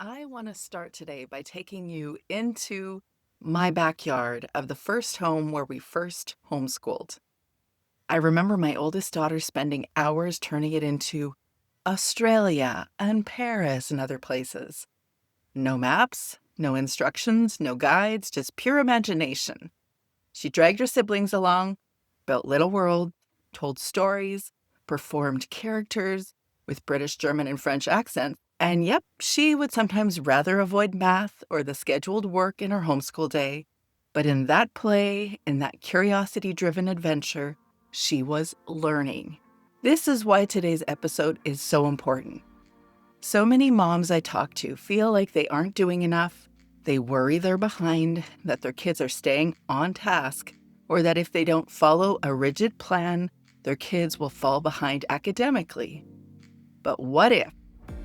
I want to start today by taking you into my backyard of the first home where we first homeschooled. I remember my oldest daughter spending hours turning it into Australia and Paris and other places. No maps, no instructions, no guides, just pure imagination. She dragged her siblings along, built little worlds, told stories, performed characters with British, German, and French accents. And yep, she would sometimes rather avoid math or the scheduled work in her homeschool day. But in that play, in that curiosity-driven adventure, she was learning. This is why today's episode is so important. So many moms I talk to feel like they aren't doing enough. They worry they're behind, that their kids are staying on task, or that if they don't follow a rigid plan, their kids will fall behind academically. But what if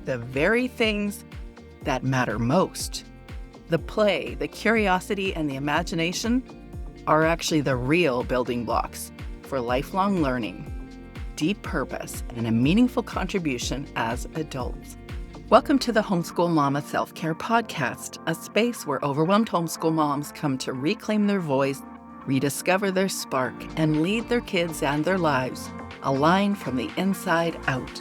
the very things that matter most, the play, the curiosity, and the imagination, are actually the real building blocks for lifelong learning, deep purpose, and a meaningful contribution as adults? Welcome to the Homeschool Mama Self-Care Podcast, a space where overwhelmed homeschool moms come to reclaim their voice, rediscover their spark, and lead their kids and their lives aligned from the inside out.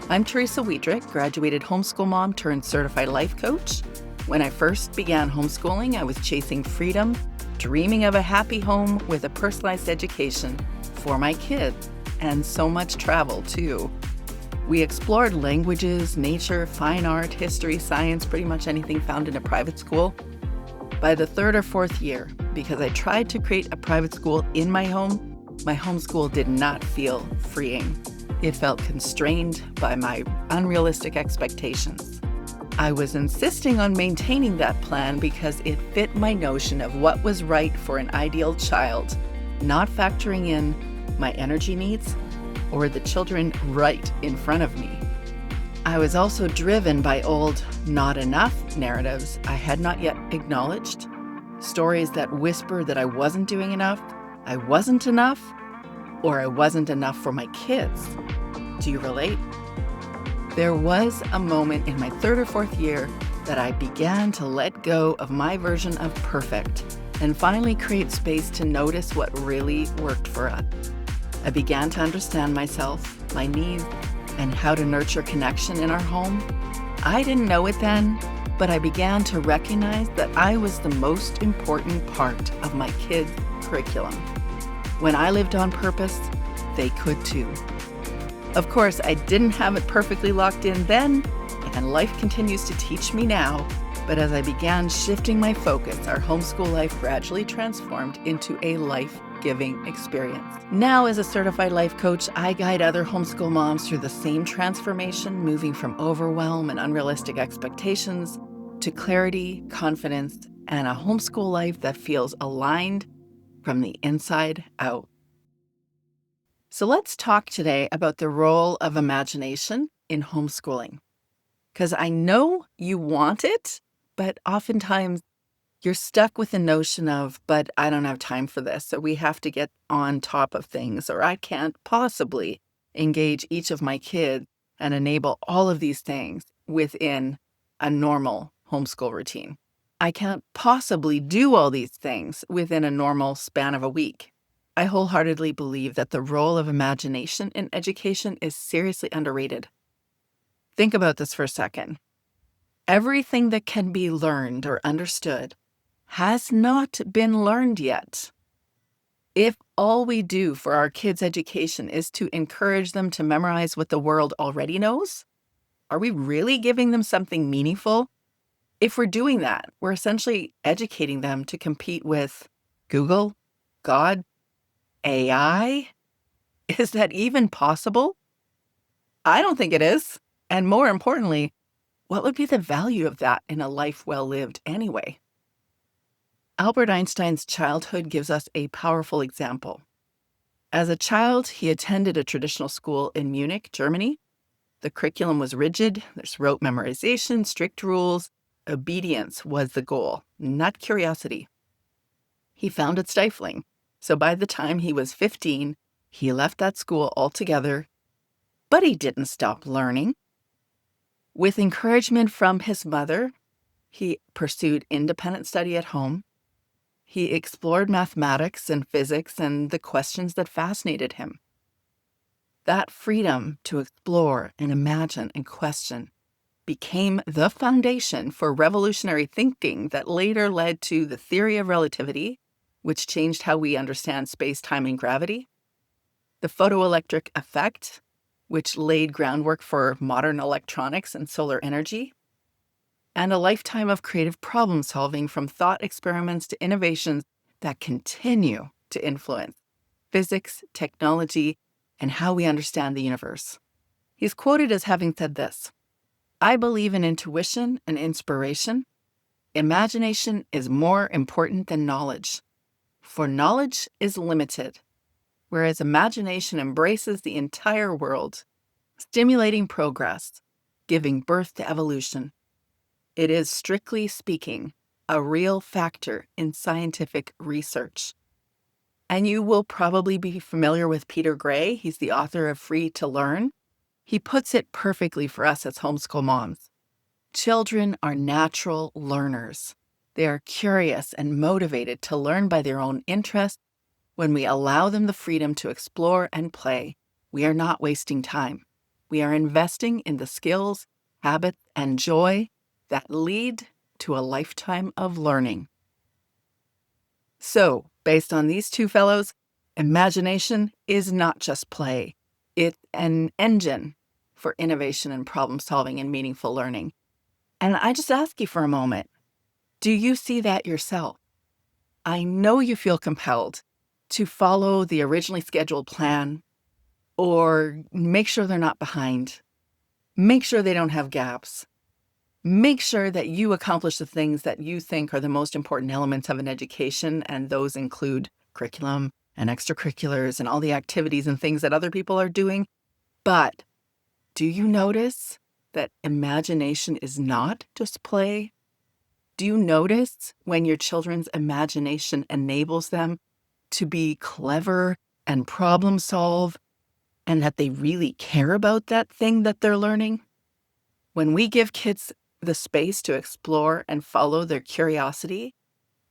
I'm Teresa Wiedrick, graduated homeschool mom turned certified life coach. When I first began homeschooling, I was chasing freedom, dreaming of a happy home with a personalized education for my kids, and so much travel too. We explored languages, nature, fine art, history, science, pretty much anything found in a private school. By the third or fourth year, because I tried to create a private school in my homeschool did not feel freeing. It felt constrained by my unrealistic expectations. I was insisting on maintaining that plan because it fit my notion of what was right for an ideal child, not factoring in my energy needs or the children right in front of me. I was also driven by old not enough narratives I had not yet acknowledged, stories that whispered that I wasn't doing enough, I wasn't enough, or I wasn't enough for my kids. Do you relate? There was a moment in my third or fourth year that I began to let go of my version of perfect and finally create space to notice what really worked for us. I began to understand myself, my needs, and how to nurture connection in our home. I didn't know it then, but I began to recognize that I was the most important part of my kids' curriculum. When I lived on purpose, they could too. Of course, I didn't have it perfectly locked in then, and life continues to teach me now. But as I began shifting my focus, our homeschool life gradually transformed into a life-giving experience. Now, as a certified life coach, I guide other homeschool moms through the same transformation, moving from overwhelm and unrealistic expectations to clarity, confidence, and a homeschool life that feels aligned from the inside out. So let's talk today about the role of imagination in homeschooling. Because I know you want it, but oftentimes you're stuck with the notion of, but I don't have time for this, so we have to get on top of things, or I can't possibly engage each of my kids and enable all of these things within a normal homeschool routine. I can't possibly do all these things within a normal span of a week. I wholeheartedly believe that the role of imagination in education is seriously underrated. Think about this for a second. Everything that can be learned or understood has not been learned yet. If all we do for our kids' education is to encourage them to memorize what the world already knows, are we really giving them something meaningful? If we're doing that, we're essentially educating them to compete with Google, God, AI. Is that even possible? I don't think it is. And more importantly, what would be the value of that in a life well lived anyway? Albert Einstein's childhood gives us a powerful example. As a child, he attended a traditional school in Munich, Germany. The curriculum was rigid. There's rote memorization, strict rules. Obedience was the goal, not curiosity. He found it stifling. So by the time he was 15, he left that school altogether, but he didn't stop learning. With encouragement from his mother, he pursued independent study at home. He explored mathematics and physics and the questions that fascinated him. That freedom to explore and imagine and question became the foundation for revolutionary thinking that later led to the theory of relativity, which changed how we understand space, time, and gravity, the photoelectric effect, which laid groundwork for modern electronics and solar energy, and a lifetime of creative problem solving from thought experiments to innovations that continue to influence physics, technology, and how we understand the universe. He's quoted as having said this: "I believe in intuition and inspiration. Imagination is more important than knowledge, for knowledge is limited, whereas imagination embraces the entire world, stimulating progress, giving birth to evolution. It is, strictly speaking, a real factor in scientific research." And you will probably be familiar with Peter Gray. He's the author of Free to Learn. He puts it perfectly for us as homeschool moms. Children are natural learners. They are curious and motivated to learn by their own interest. When we allow them the freedom to explore and play, we are not wasting time. We are investing in the skills, habits, and joy that lead to a lifetime of learning. So, based on these two fellows, imagination is not just play. It's an engine for innovation and problem solving and meaningful learning. And I just ask you for a moment, do you see that yourself? I know you feel compelled to follow the originally scheduled plan or make sure they're not behind, make sure they don't have gaps, make sure that you accomplish the things that you think are the most important elements of an education, and those include curriculum and extracurriculars and all the activities and things that other people are doing. But do you notice that imagination is not just play? Do you notice when your children's imagination enables them to be clever and problem solve, and that they really care about that thing that they're learning? When we give kids the space to explore and follow their curiosity,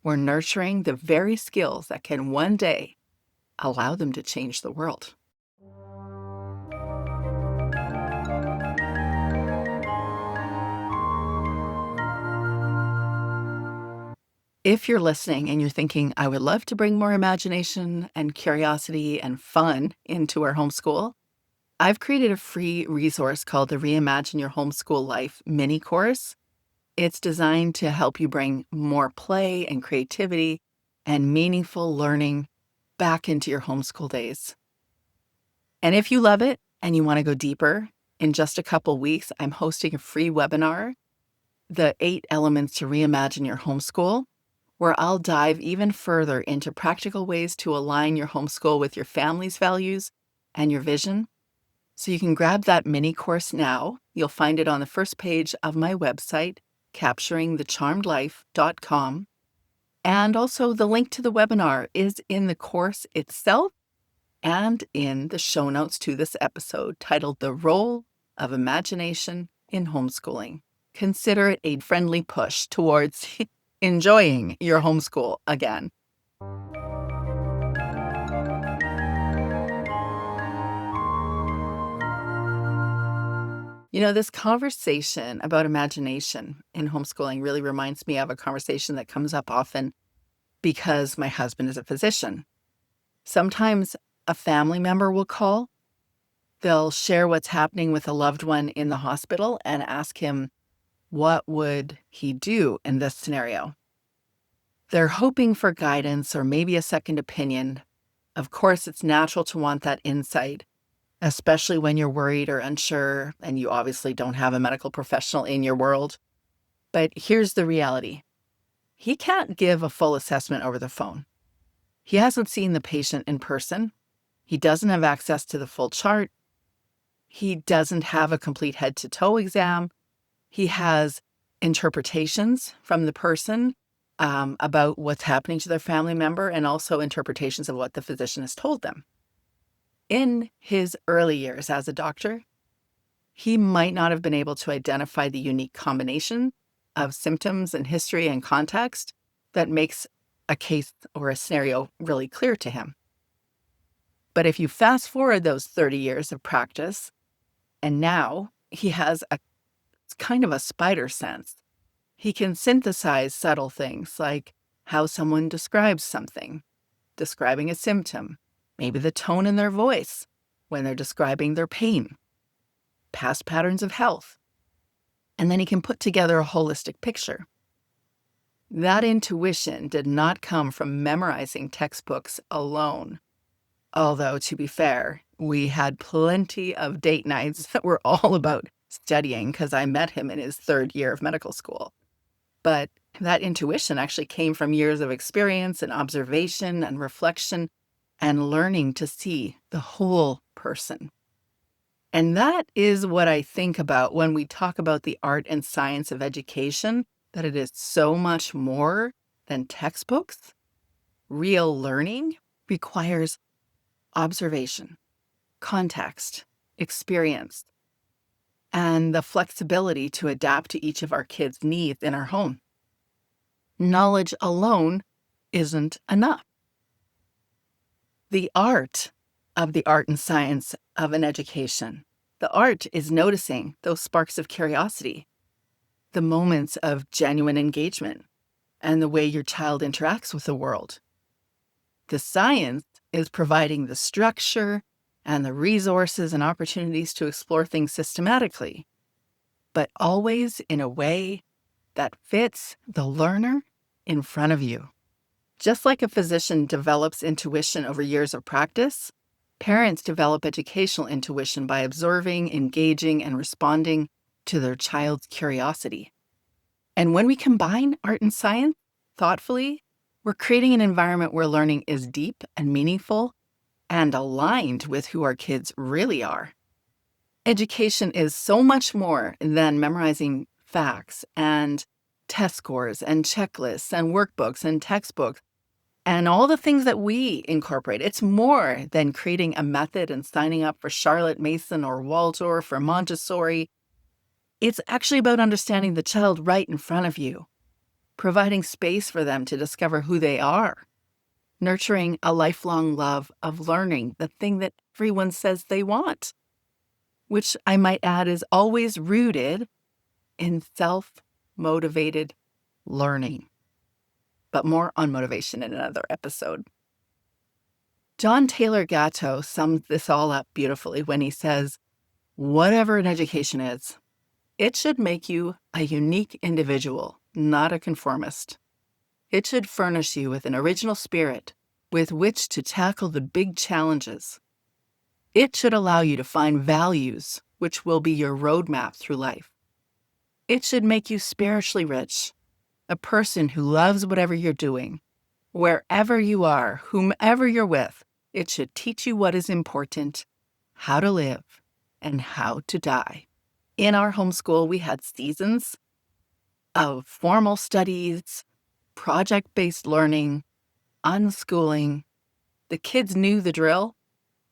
we're nurturing the very skills that can one day allow them to change the world. If you're listening and you're thinking, I would love to bring more imagination and curiosity and fun into our homeschool, I've created a free resource called the Reimagine Your Homeschool Life mini course. It's designed to help you bring more play and creativity and meaningful learning back into your homeschool days. And if you love it and you want to go deeper, in just a couple weeks, I'm hosting a free webinar, The 8 Elements to Reimagine Your Homeschool, where I'll dive even further into practical ways to align your homeschool with your family's values and your vision. So you can grab that mini course now. You'll find it on the first page of my website, capturingthecharmedlife.com. And also the link to the webinar is in the course itself and in the show notes to this episode, titled The Role of Imagination in Homeschooling. Consider it a friendly push towards enjoying your homeschool again. You know, this conversation about imagination in homeschooling really reminds me of a conversation that comes up often because my husband is a physician. Sometimes a family member will call. They'll share what's happening with a loved one in the hospital and ask him, what would he do in this scenario? They're hoping for guidance or maybe a second opinion. Of course, it's natural to want that insight, especially when you're worried or unsure and you obviously don't have a medical professional in your world. But here's the reality. He can't give a full assessment over the phone. He hasn't seen the patient in person. He doesn't have access to the full chart. He doesn't have a complete head-to-toe exam. He has interpretations from the person about what's happening to their family member, and also interpretations of what the physician has told them. In his early years as a doctor, he might not have been able to identify the unique combination of symptoms and history and context that makes a case or a scenario really clear to him. But if you fast forward those 30 years of practice, and now he has a kind of a spider sense. He can synthesize subtle things like how someone describes something, describing a symptom, maybe the tone in their voice when they're describing their pain, past patterns of health. And then he can put together a holistic picture. That intuition did not come from memorizing textbooks alone. Although, to be fair, we had plenty of date nights that were all about studying because I met him in his 3rd year of medical school. But that intuition actually came from years of experience and observation and reflection and learning to see the whole person. And that is what I think about when we talk about the art and science of education, that it is so much more than textbooks. Real learning requires observation, context, experience, and the flexibility to adapt to each of our kids' needs in our home. Knowledge alone isn't enough. The art of the art and science of an education. The art is noticing those sparks of curiosity, the moments of genuine engagement, and the way your child interacts with the world. The science is providing the structure and the resources and opportunities to explore things systematically, but always in a way that fits the learner in front of you. Just like a physician develops intuition over years of practice, parents develop educational intuition by observing, engaging, and responding to their child's curiosity. And when we combine art and science thoughtfully, we're creating an environment where learning is deep and meaningful and aligned with who our kids really are. Education is so much more than memorizing facts and test scores and checklists and workbooks and textbooks and all the things that we incorporate. It's more than creating a method and signing up for Charlotte Mason or Waldorf or Montessori. It's actually about understanding the child right in front of you, providing space for them to discover who they are, nurturing a lifelong love of learning, the thing that everyone says they want, which I might add is always rooted in self-motivated learning. But more on motivation in another episode. John Taylor Gatto sums this all up beautifully when he says, whatever an education is, it should make you a unique individual, not a conformist. It should furnish you with an original spirit with which to tackle the big challenges. It should allow you to find values which will be your roadmap through life. It should make you spiritually rich, a person who loves whatever you're doing. Wherever you are, whomever you're with, it should teach you what is important, how to live, and how to die. In our homeschool, we had seasons of formal studies, project-based learning, unschooling. The kids knew the drill.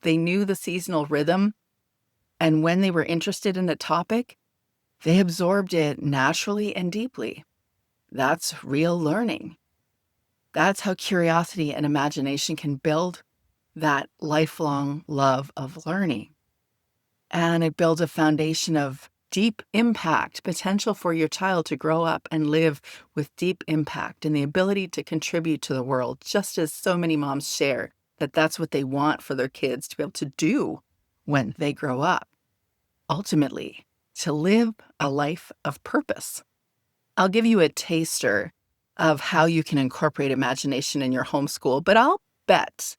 They knew the seasonal rhythm. And when they were interested in a topic, they absorbed it naturally and deeply. That's real learning. That's how curiosity and imagination can build that lifelong love of learning. And it builds a foundation of deep impact, potential for your child to grow up and live with deep impact and the ability to contribute to the world, just as so many moms share that that's what they want for their kids to be able to do when they grow up. Ultimately, to live a life of purpose. I'll give you a taster of how you can incorporate imagination in your homeschool, but I'll bet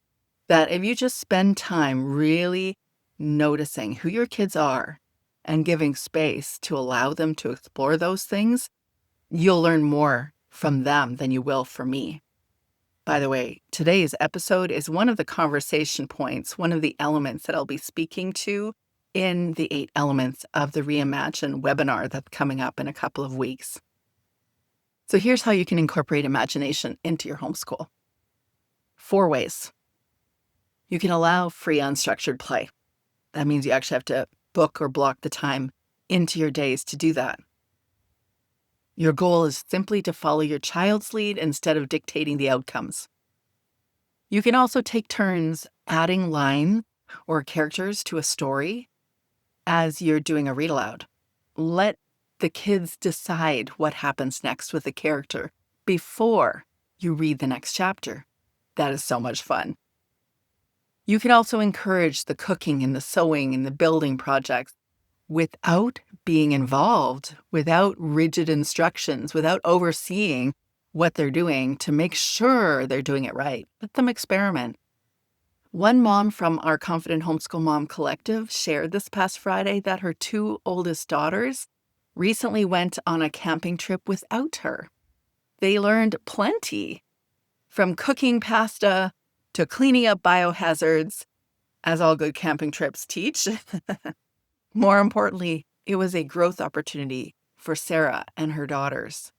that if you just spend time really noticing who your kids are and giving space to allow them to explore those things, you'll learn more from them than you will from me. By the way, today's episode is one of the conversation points, one of the elements that I'll be speaking to in the 8 elements of the Reimagine webinar that's coming up in a couple of weeks. So here's how you can incorporate imagination into your homeschool. 4 ways. You can allow free unstructured play. That means you actually have to book or block the time into your days to do that. Your goal is simply to follow your child's lead instead of dictating the outcomes. You can also take turns adding lines or characters to a story as you're doing a read aloud. Let the kids decide what happens next with the character before you read the next chapter. That is so much fun. You can also encourage the cooking and the sewing and the building projects without being involved, without rigid instructions, without overseeing what they're doing to make sure they're doing it right. Let them experiment. One mom from our Confident Homeschool Mom Collective shared this past Friday that her 2 oldest daughters recently went on a camping trip without her. They learned plenty, from cooking pasta to cleaning up biohazards, as all good camping trips teach. More importantly, it was a growth opportunity for Sarah and her daughters.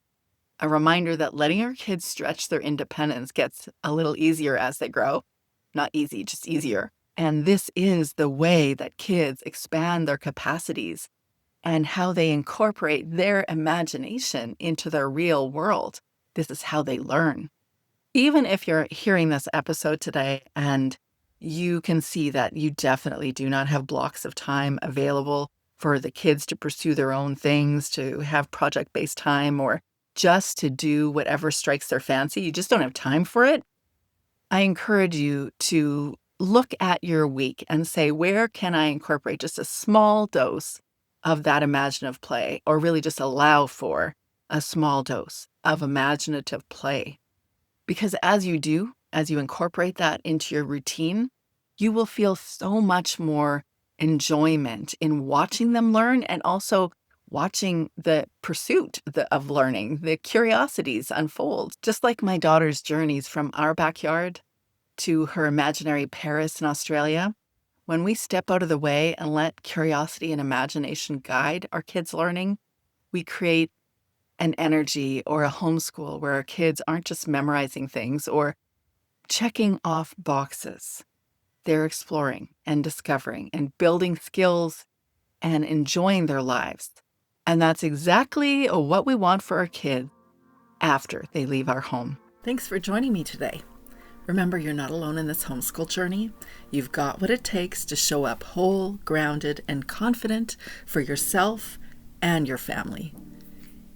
A reminder that letting our kids stretch their independence gets a little easier as they grow. Not easy, just easier. And this is the way that kids expand their capacities and how they incorporate their imagination into their real world. This is how they learn. Even if you're hearing this episode today and you can see that you definitely do not have blocks of time available for the kids to pursue their own things, to have project-based time, or just to do whatever strikes their fancy, you just don't have time for it, I encourage you to look at your week and say, where can I incorporate just a small dose of that imaginative play, or really just allow for a small dose of imaginative play? Because as you do, as you incorporate that into your routine, you will feel so much more enjoyment in watching them learn and also watching the pursuit of learning, the curiosities unfold. Just like my daughter's journeys from our backyard to her imaginary Paris in Australia, when we step out of the way and let curiosity and imagination guide our kids' learning, we create an energy or a homeschool where our kids aren't just memorizing things or checking off boxes. They're exploring and discovering and building skills and enjoying their lives. And that's exactly what we want for our kids after they leave our home. Thanks for joining me today. Remember, you're not alone in this homeschool journey. You've got what it takes to show up whole, grounded, and confident for yourself and your family.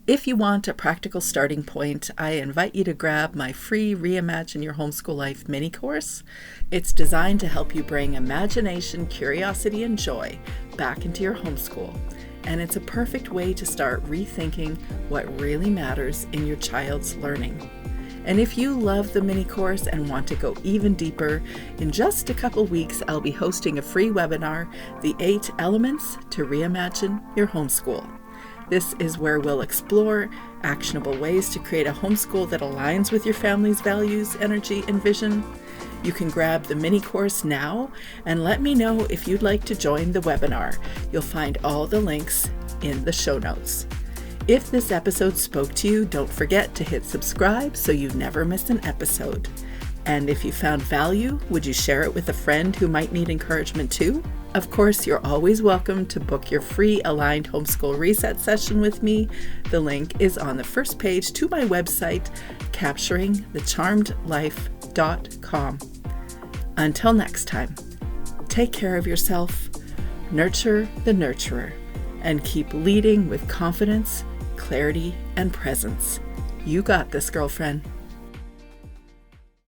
If you want a practical starting point, I invite you to grab my free Reimagine Your Homeschool Life mini course. It's designed to help you bring imagination, curiosity, and joy back into your homeschool. And it's a perfect way to start rethinking what really matters in your child's learning. And if you love the mini course and want to go even deeper, in just a couple weeks, I'll be hosting a free webinar, The 8 Elements to Reimagine Your Homeschool. This is where we'll explore actionable ways to create a homeschool that aligns with your family's values, energy, and vision. You can grab the mini course now and let me know if you'd like to join the webinar. You'll find all the links in the show notes. If this episode spoke to you, don't forget to hit subscribe so you never miss an episode. And if you found value, would you share it with a friend who might need encouragement too? Of course, you're always welcome to book your free Aligned Homeschool Reset session with me. The link is on the first page to my website, capturingthecharmedlife.com. Until next time, take care of yourself, nurture the nurturer, and keep leading with confidence, clarity, and presence. You got this, girlfriend.